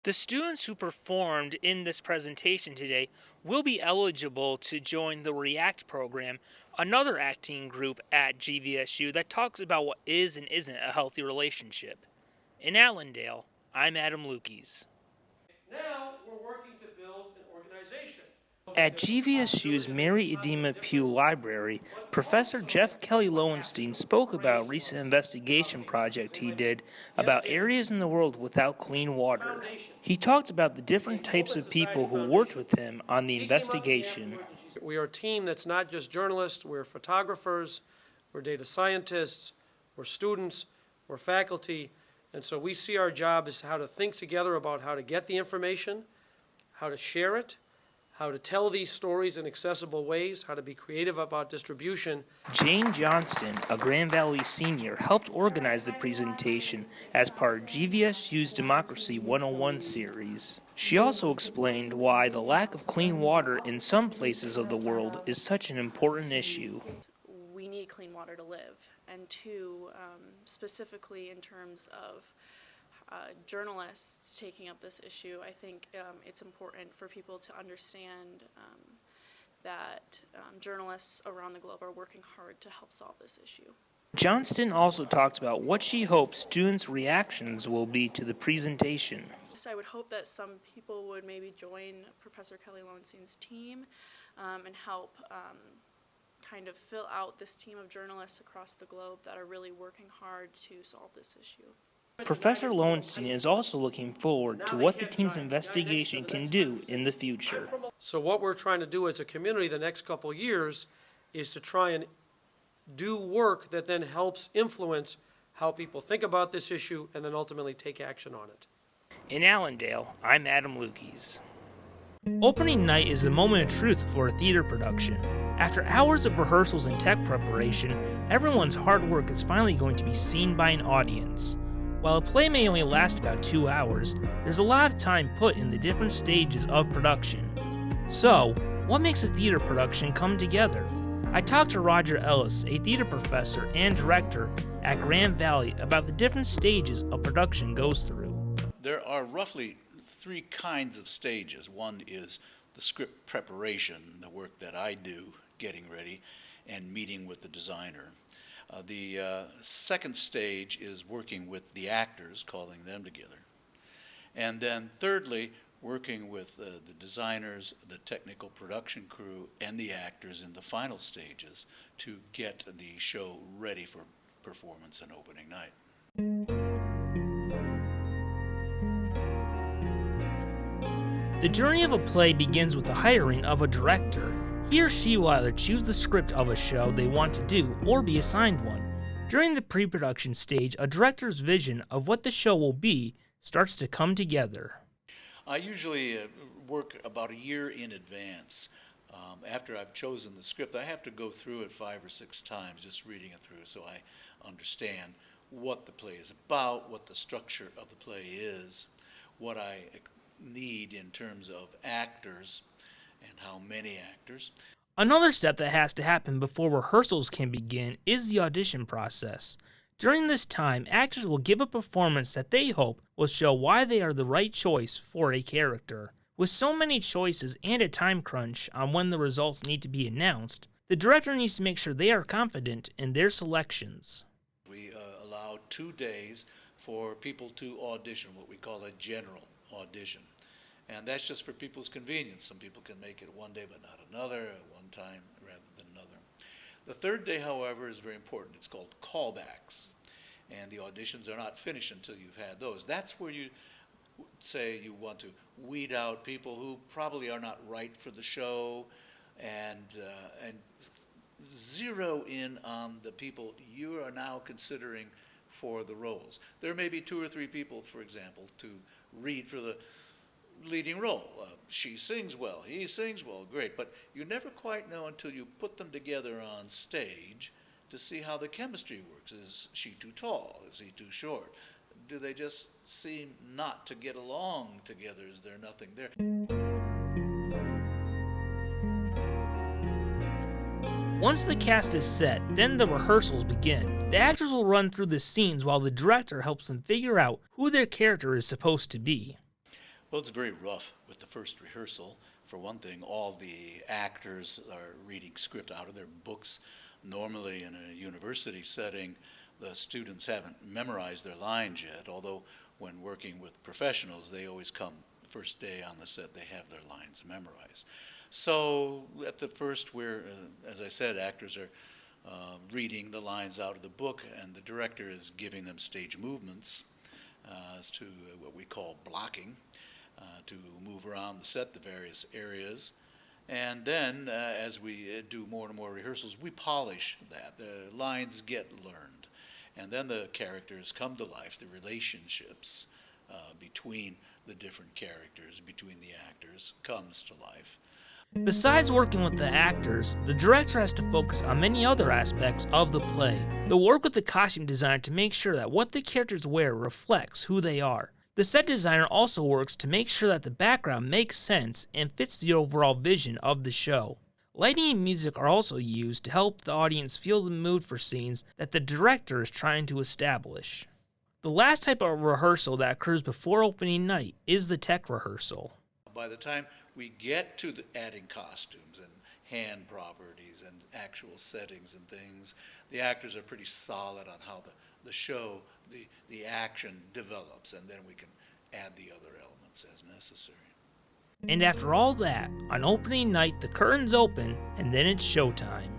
The students who performed in this presentation today will be eligible to join the REACT program, another acting group at GVSU that talks about what is and isn't a healthy relationship. In Allendale, I'm Adam Luchies. Now we're working to build an organization. At GVSU's Mary Edema Pugh Library, Professor Jeff Kelly Lowenstein spoke about a recent investigation project he did about areas in the world without clean water. He talked about the different types of people who worked with him on the investigation. We are a team that's not just journalists, we're photographers, we're data scientists, we're students, we're faculty, and so we see our job as how to think together about how to get the information, how to share it, how to tell these stories in accessible ways, how to be creative about distribution. Jane Johnston, a Grand Valley senior, helped organize the presentation as part of GVSU's Democracy 101 series. She also explained why the lack of clean water in some places of the world is such an important issue. We need clean water to live, and two, specifically in terms of journalists taking up this issue, I think it's important for people to understand that journalists around the globe are working hard to help solve this issue. Johnston also talked about what she hopes students' reactions will be to the presentation. So I would hope that some people would maybe join Professor Kelly Lowenstein's team and help kind of fill out this team of journalists across the globe that are really working hard to solve this issue. Professor Lowenstein is also looking forward to what the team's investigation can do in the future. So what we're trying to do as a community the next couple of years is to try and do work that then helps influence how people think about this issue and then ultimately take action on it. In Allendale, I'm Adam Luchies. Opening night is the moment of truth for a theater production. After hours of rehearsals and tech preparation, everyone's hard work is finally going to be seen by an audience. While a play may only last about 2 hours, there's a lot of time put in the different stages of production. So, what makes a theater production come together? I talked to Roger Ellis, a theater professor and director at Grand Valley, about the different stages a production goes through. There are roughly 3 kinds of stages. One is the script preparation, the work that I do, getting ready, and meeting with the designer. The second stage is working with the actors, calling them together. And then thirdly, working with the designers, the technical production crew, and the actors in the final stages to get the show ready for performance on opening night. The journey of a play begins with the hiring of a director. He or she will either choose the script of a show they want to do or be assigned one. During the pre-production stage, a director's vision of what the show will be starts to come together. I usually work about a year in advance. After I've chosen the script, I have to go through it 5 or 6 times, just reading it through, so I understand what the play is about, what the structure of the play is, what I need in terms of actors, and how many actors. Another step that has to happen before rehearsals can begin is the audition process. During this time, actors will give a performance that they hope will show why they are the right choice for a character. With so many choices and a time crunch on when the results need to be announced, the director needs to make sure they are confident in their selections. We allow 2 days for people to audition, what we call a general audition. And that's just for people's convenience. Some people can make it one day but not another, one time rather than another. The third day, however, is very important. It's called callbacks. And the auditions are not finished until you've had those. That's where you say you want to weed out people who probably are not right for the show and zero in on the people you are now considering for the roles. There may be 2 or 3 people, for example, to read for the leading role. She sings well, he sings well, great, but you never quite know until you put them together on stage to see how the chemistry works. Is she too tall? Is he too short? Do they just seem not to get along together? Is there nothing there? Once the cast is set, then the rehearsals begin. The actors will run through the scenes while the director helps them figure out who their character is supposed to be. Well, it's very rough with the first rehearsal. For one thing, all the actors are reading script out of their books. Normally in a university setting, the students haven't memorized their lines yet, although when working with professionals, they always come the first day on the set, they have their lines memorized. So at the first, as I said, actors are reading the lines out of the book, and the director is giving them stage movements as to what we call blocking, to move around the set, the various areas. And then, as we do more and more rehearsals, we polish that. The lines get learned. And then the characters come to life, the relationships between the different characters, between the actors, comes to life. Besides working with the actors, the director has to focus on many other aspects of the play. They'll work with the costume designer to make sure that what the characters wear reflects who they are. The set designer also works to make sure that the background makes sense and fits the overall vision of the show. Lighting and music are also used to help the audience feel the mood for scenes that the director is trying to establish. The last type of rehearsal that occurs before opening night is the tech rehearsal. By the time we get to the adding costumes and hand properties and actual settings and things, the actors are pretty solid on how the show, the action develops, and then we can add the other elements as necessary. And after all that, on opening night the curtains open and then it's showtime.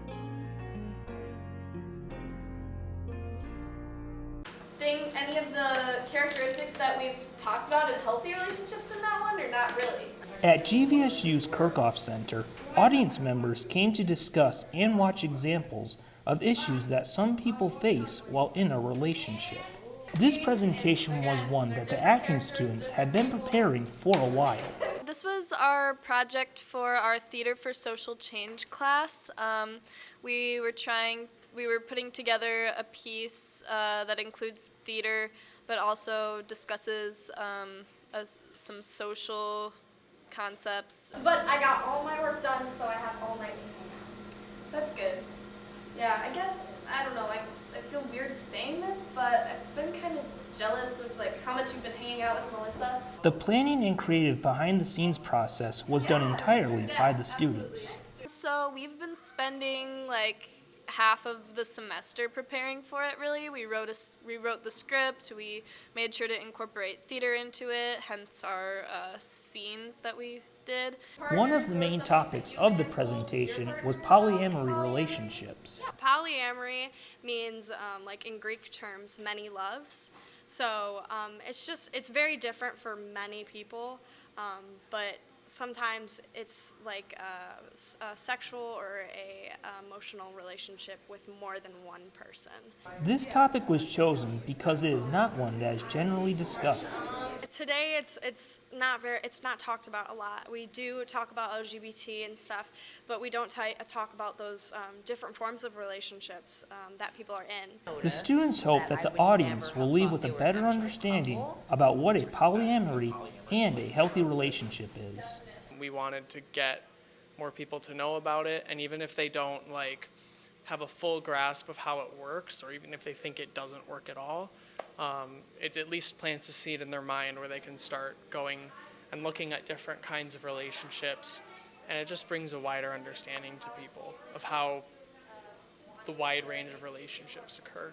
Think any of the characteristics that we've talked about in healthy relationships in that one, or not really? At GVSU's Kirchhoff Center, audience members came to discuss and watch examples of issues that some people face while in a relationship. This presentation was one that the acting students had been preparing for a while. This was our project for our Theater for Social Change class. We were putting together a piece that includes theater, but also discusses some social concepts. But I got all my work done, so I have all night to hang out. That's good. Yeah, I guess, I don't know, I feel weird saying this, but I've been kind of jealous of how much you've been hanging out with Melissa. The planning and creative behind-the-scenes process was done entirely by the students. So we've been spending half of the semester preparing for it, really. We wrote the script, we made sure to incorporate theater into it, hence our scenes that we did. One of the main topics of the presentation was polyamory relationships. Polyamory means, in Greek terms, many loves. So it's very different for many people, but sometimes it's like a sexual or a emotional relationship with more than one person. This topic was chosen because it is not one that is generally discussed. Today it's not talked about a lot. We do talk about LGBT and stuff, but we don't talk about those different forms of relationships that people are in. The students hope that the audience will leave with a better understanding about what a polyamory and a healthy relationship is. We wanted to get more people to know about it, and even if they don't have a full grasp of how it works, or even if they think it doesn't work at all, it at least plants a seed in their mind where they can start going and looking at different kinds of relationships, and it just brings a wider understanding to people of how the wide range of relationships occur.